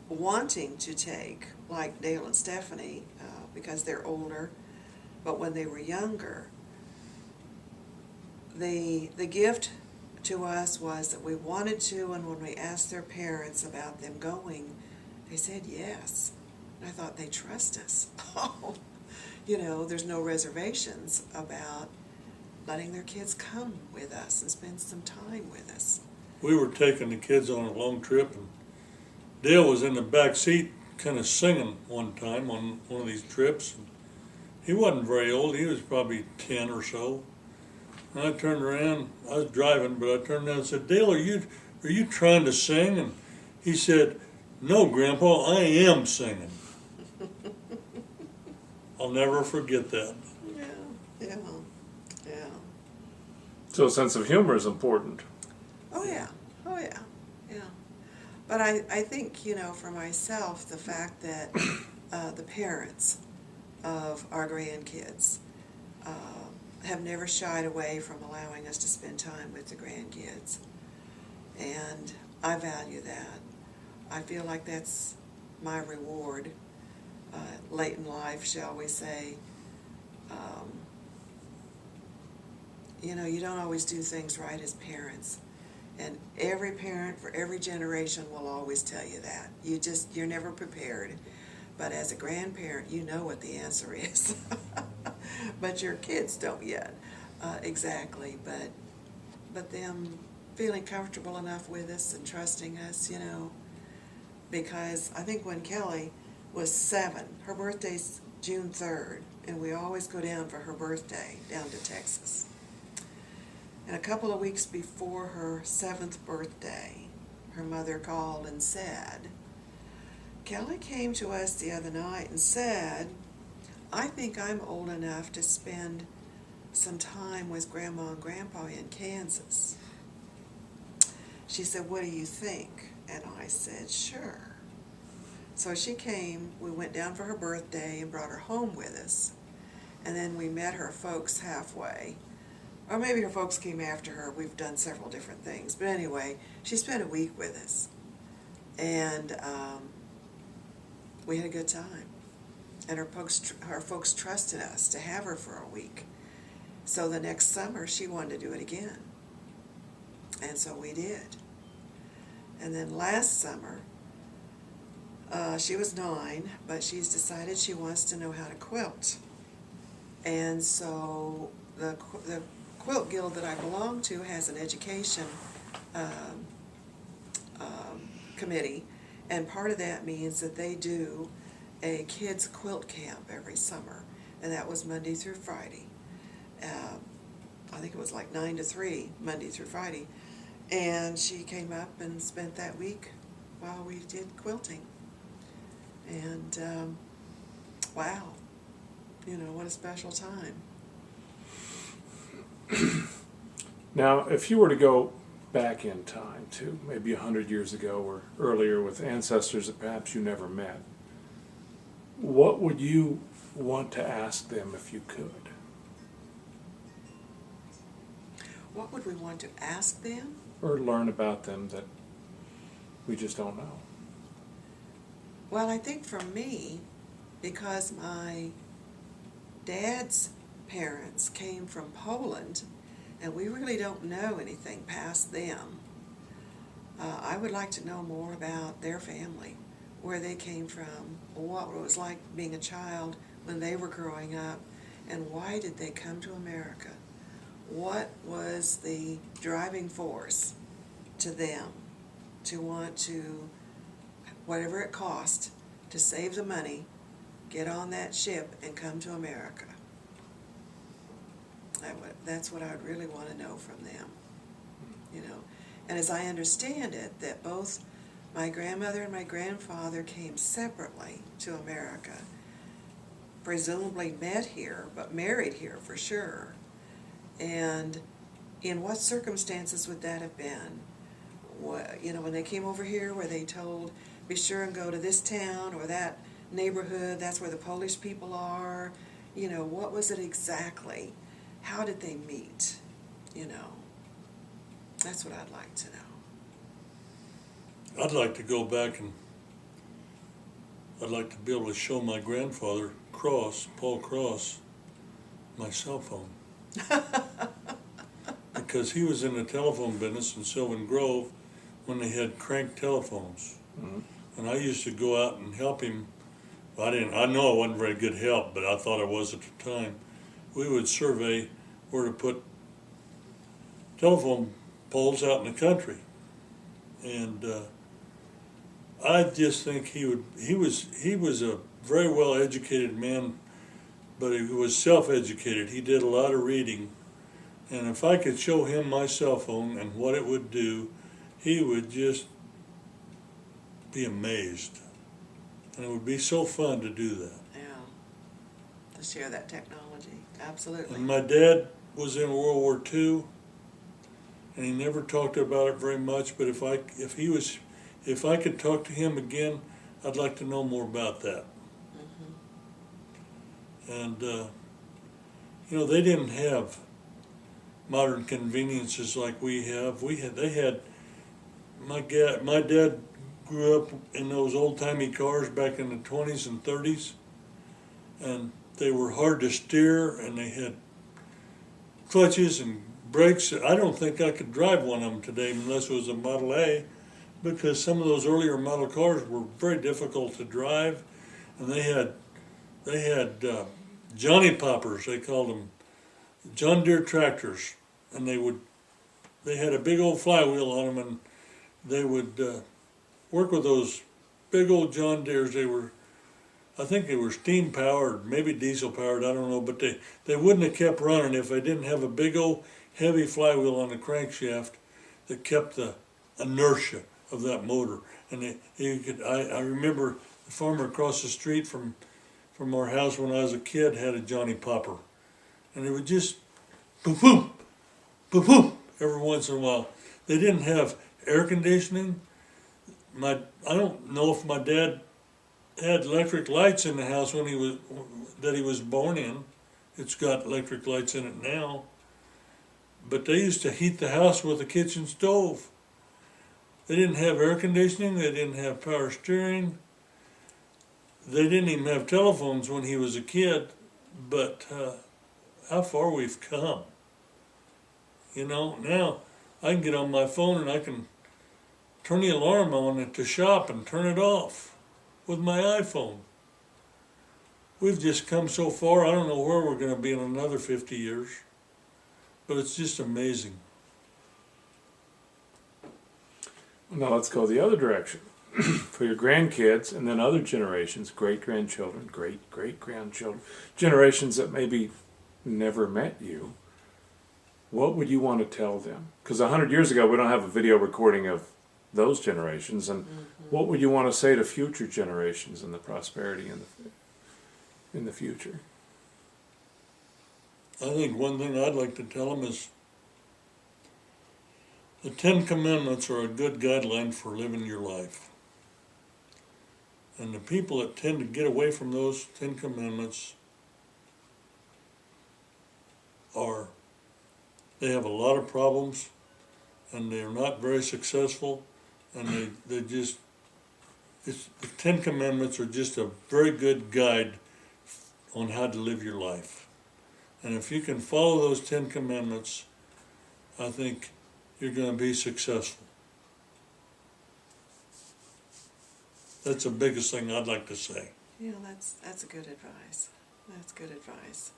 wanting to take, like Dale and Stephanie, because they're older, but when they were younger, the gift to us was that we wanted to, and when we asked their parents about them going, they said yes. And I thought, they trust us. There's no reservations about letting their kids come with us and spend some time with us. We were taking the kids on a long trip, and Dale was in the back seat kind of singing one time on one of these trips. He wasn't very old. He was probably 10 or so. And I turned around. I was driving, but I turned around and said, Dale, are you trying to sing? And he said, no, Grandpa, I am singing. I'll never forget that. Yeah. So a sense of humor is important. Oh yeah. But I think, for myself, the fact that the parents of our grandkids have never shied away from allowing us to spend time with the grandkids. And I value that. I feel like that's my reward late in life, shall we say. You don't always do things right as parents. And every parent for every generation will always tell you that. You're never prepared. But as a grandparent, you know what the answer is. But your kids don't yet, exactly. But them feeling comfortable enough with us and trusting us, because I think when Kelly was 7, her birthday's June 3rd, and we always go down for her birthday, down to Texas. And a couple of weeks before her 7th birthday, her mother called and said, Kelly came to us the other night and said, I think I'm old enough to spend some time with Grandma and Grandpa in Kansas. She said, what do you think? And I said, sure. So she came, we went down for her birthday and brought her home with us. And then we met her folks halfway. Or maybe her folks came after her. We've done several different things. But anyway, she spent a week with us. And we had a good time. And her folks trusted us to have her for a week. So the next summer, she wanted to do it again. And so we did. And then last summer, she was 9, but she's decided she wants to know how to quilt. And so the quilt guild that I belong to has an education committee, and part of that means that they do a kids quilt camp every summer, and that was Monday through Friday. I think it was like 9 to 3, Monday through Friday, and she came up and spent that week while we did quilting. And wow, you know, what a special time. Now, if you were to go back in time to maybe 100 years ago or earlier with ancestors that perhaps you never met, what would you want to ask them if you could? What would we want to ask them? Or learn about them that we just don't know? Well, I think for me, because my dad's parents came from Poland, and we really don't know anything past them, I would like to know more about their family, where they came from, what it was like being a child when they were growing up, and why did they come to America? What was the driving force to them to want to, whatever it cost, to save the money, get on that ship and come to America? That's what I would really want to know from them, you know. And as I understand it, that both my grandmother and my grandfather came separately to America, presumably met here, but married here for sure. And in what circumstances would that have been? What, you know, when they came over here, were they told, be sure and go to this town or that neighborhood, that's where the Polish people are? You know, what was it exactly? How did they meet? You know, that's what I'd like to know. I'd like to go back and I'd like to be able to show my grandfather, Paul Cross, my cell phone. Because he was in the telephone business in Sylvan Grove when they had crank telephones. Mm-hmm. And I used to go out and help him. I know I wasn't very good help, but I thought I was at the time. We would survey where to put telephone poles out in the country. And I just think he was a very well educated man, but he was self-educated. He did a lot of reading. And if I could show him my cell phone and what it would do, he would just be amazed. And it would be so fun to do that. Yeah, to share that technology, absolutely. And my dad was in World War II, and he never talked about it very much, but if I could talk to him again, I'd like to know more about that. Mm-hmm. And, you know, they didn't have modern conveniences like we have. My dad grew up in those old-timey cars back in the 20s and 30s, and they were hard to steer, and they had clutches and brakes. I don't think I could drive one of them today unless it was a Model A, because some of those earlier model cars were very difficult to drive, and they had Johnny Poppers, they called them, John Deere tractors, and they had a big old flywheel on them, and they would work with those big old John Deeres. I think they were steam powered, maybe diesel powered, I don't know, but they wouldn't have kept running if they didn't have a big old heavy flywheel on the crankshaft that kept the inertia of that motor. And I remember The farmer across the street from our house when I was a kid had a Johnny Popper, and it would just boom boom, boom boom every once in a while. They didn't have air conditioning. I don't know if my dad had electric lights in the house when he was born in. It's got electric lights in it now. But they used to heat the house with a kitchen stove. They didn't have air conditioning. They didn't have power steering. They didn't even have telephones when he was a kid. But how far we've come. You know, now I can get on my phone and I can turn the alarm on it to shop and turn it off with my iPhone. We've just come so far. I don't know where we're going to be in another 50 years, but it's just amazing. Now let's go the other direction. For your grandkids and then other generations, great-grandchildren, great-great-grandchildren, generations that maybe never met you, what would you want to tell them? Because 100 years ago, we don't have a video recording of those generations, and what would you want to say to future generations and the prosperity in the future? I think one thing I'd like to tell them is the 10 Commandments are a good guideline for living your life. And the people that tend to get away from those 10 Commandments they have a lot of problems, and they're not very successful, and the 10 Commandments are just a very good guide on how to live your life. And if you can follow those 10 Commandments, I think you're going to be successful. That's the biggest thing I'd like to say. Yeah, that's a good advice. That's good advice.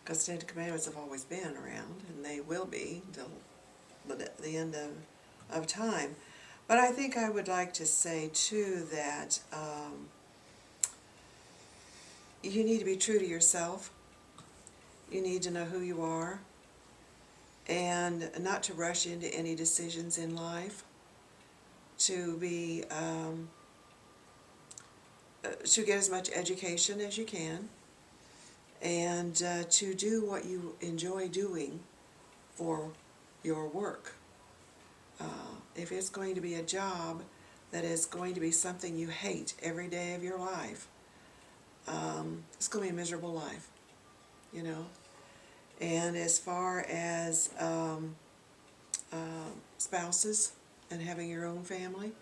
Because the 10 Commandments have always been around, and they will be until the end of time. But I think I would like to say, too, that you need to be true to yourself. You need to know who you are, and not to rush into any decisions in life, to be to get as much education as you can, and to do what you enjoy doing for your work. If it's going to be a job that is going to be something you hate every day of your life, it's going to be a miserable life, you know. And as far as spouses and having your own family,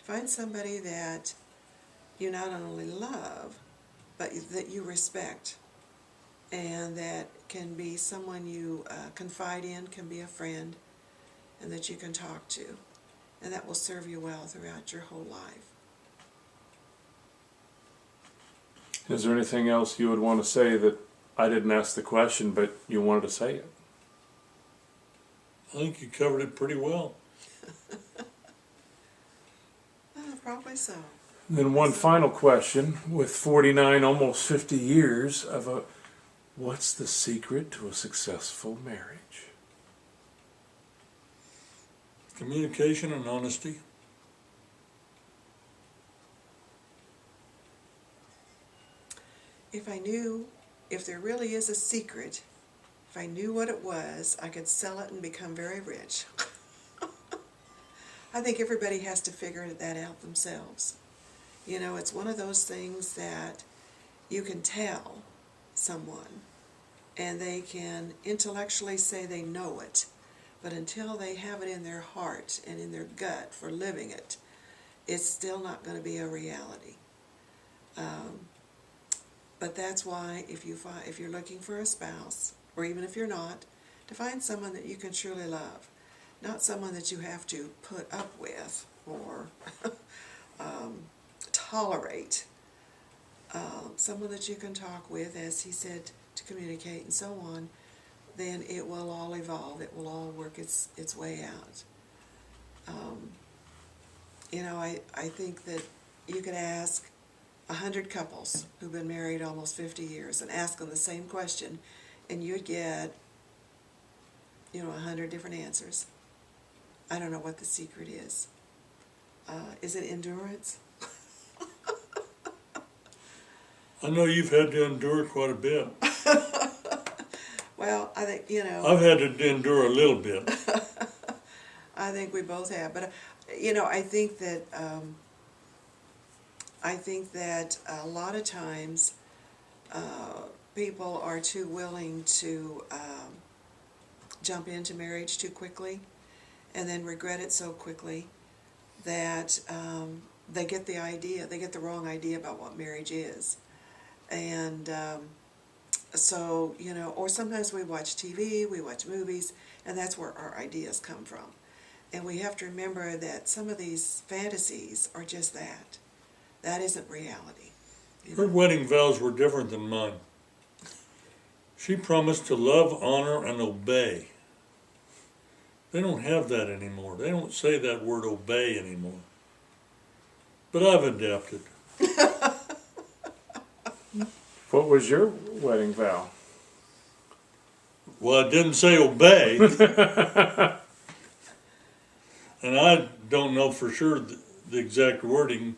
find somebody that you not only love, but that you respect, and that can be someone you confide in, can be a friend, and that you can talk to, and that will serve you well throughout your whole life. Is there anything else you would want to say that I didn't ask the question, but you wanted to say it? I think you covered it pretty well. Probably so. Then one final question, with 49, almost 50 years of what's the secret to a successful marriage? Communication and honesty. If there really is a secret, if I knew what it was, I could sell it and become very rich. I think everybody has to figure that out themselves. You know, it's one of those things that you can tell someone, and they can intellectually say they know it, but until they have it in their heart and in their gut for living it, it's still not going to be a reality. But that's why if you're looking for a spouse, or even if you're not, to find someone that you can truly love, not someone that you have to put up with or tolerate. Someone that you can talk with, as he said, to communicate and so on, then it will all evolve. It will all work its way out. You know, I think that you could ask 100 couples who've been married almost 50 years and ask them the same question, and you'd get, 100 different answers. I don't know what the secret is. Is it endurance? I know you've had to endure quite a bit. Well, I think, you know, I've had to endure a little bit. I think we both have, but I think that a lot of times people are too willing to jump into marriage too quickly, and then regret it so quickly that they get the wrong idea about what marriage is, and so or sometimes we watch TV, we watch movies, and that's where our ideas come from. And we have to remember that some of these fantasies are just that. That isn't reality. Her wedding vows were different than mine. She promised to love, honor, and obey. They don't have that anymore. They don't say that word obey anymore. But I've adapted. What was your wedding vow? Well, I didn't say obey. And I don't know for sure the exact wording,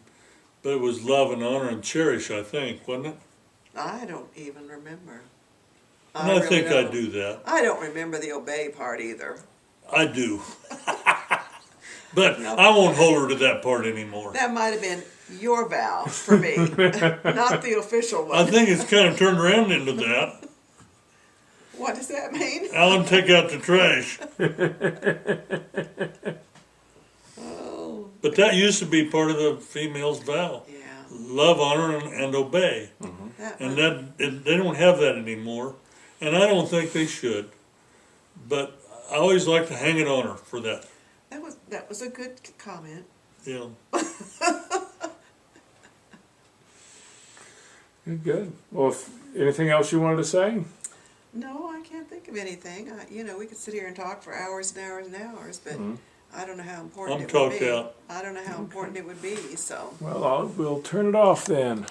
but it was love and honor and cherish, I think, wasn't it? I don't even remember. And I really think I don't. do that. I don't remember the obey part either. I do. But I won't hold her to that part anymore. That might have been your vow for me, not the official one. I think it's kind of turned around into that. What does that mean? Alan, take out the trash. Oh, But that used to be part of the female's vow. yeah. Love, honor, and obey. That And one- they don't have that anymore. And I don't think they should. But I always like to hang it on her for that. that was a good comment. You know. Good. Well, if anything else you wanted to say? No, I can't think of anything. We could sit here and talk for hours and hours and hours, but I don't know how important I'm it would talked be. out. I don't know how important it would be, so. Well, we'll turn it off then.